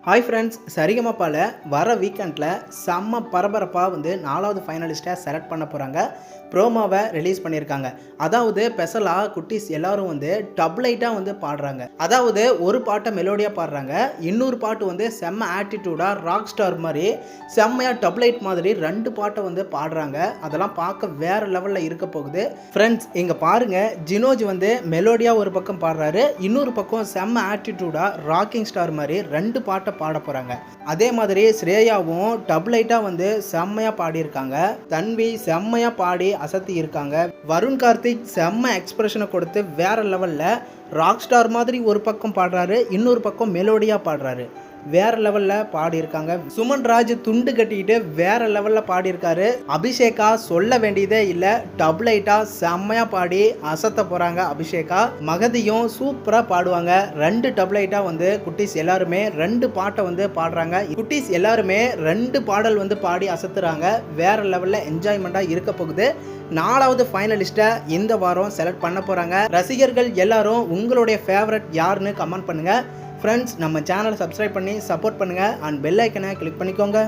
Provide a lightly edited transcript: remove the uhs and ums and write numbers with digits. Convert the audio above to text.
Hi friends, சரிகமபால வர வீக்கெண்டில் செம்ம பரபரப்பாக வந்து 4வது ஃபைனலிஸ்ட்டை செலக்ட் பண்ண போகிறாங்க. ப்ரோமோவை ரிலீஸ் பண்ணியிருக்காங்க. அதாவது ஸ்பெஷலாக குட்டீஸ் எல்லாரும் வந்து டப்லைட்டாக வந்து பாடுறாங்க. அதாவது ஒரு பாட்டை மெலோடியாக பாடுறாங்க, இன்னொரு பாட்டு வந்து செம்ம ஆட்டிடியூடாக ராக் ஸ்டார் மாதிரி செம்மையாக டப்லைட் மாதிரி 2 பாட்டை வந்து பாடுறாங்க. அதெல்லாம் பார்க்க வேறு லெவலில் இருக்க போகுது. ஃப்ரெண்ட்ஸ், இங்கே பாருங்கள், ஜினோஜ் வந்து மெலோடியாக ஒரு பக்கம் பாடுறாரு, இன்னொரு பக்கம் செம்ம ஆட்டிடியூடாக ராக்கிங் ஸ்டார் மாதிரி 2 பாட்டை பாட போகிறாங்க. அதே மாதிரி ஸ்ரேயாவும் டப்லைட்டாக வந்து செம்மையாக பாடியிருக்காங்க. தன்வி செம்மையாக பாடி அசத்தி இருக்காங்க. வருண் கார்த்திக் செம்ம எக்ஸ்பிரஷனை கொடுத்து வேற லெவலில் ராக் ஸ்டார் மாதிரி ஒரு பக்கம் பாடுறாரு, இன்னொரு பக்கம் மெலோடியாக பாடுறாரு. வேற லெவலில் பாடியிருக்காங்க. சுமன் ராஜ் துண்டு கட்டிக்கிட்டு வேற லெவலில் பாடியிருக்காரு. அபிஷேகா சொல்ல வேண்டியதே இல்லை, டப்லைட்டாக செம்மையாக பாடி அசத்த போகிறாங்க. அபிஷேகா மகதியும் சூப்பராக பாடுவாங்க. 2 டப்லைட்டாக வந்து குட்டீஸ் எல்லாருமே 2 பாட்டை வந்து பாடுறாங்க. குட்டீஸ் எல்லாருமே 2 பாடல் வந்து பாடி அசத்துறாங்க. வேற லெவலில் என்ஜாய்மெண்ட்டாக இருக்க போகுது. 4வது ஃபைனலிஸ்ட்டை இந்த வாரம் செலக்ட் பண்ண போகிறாங்க. ரசிகர்கள் எல்லாரும் உங்களுடைய ஃபேவரட் யாருன்னு கமெண்ட் பண்ணுங்கள். ஃப்ரெண்ட்ஸ், நம்ம சேனலை சப்ஸ்கிரைப் பண்ணி சப்போர்ட் பண்ணுங்கள் அண்ட் பெல் ஐக்கனை கிளிக் பண்ணிக்கோங்க.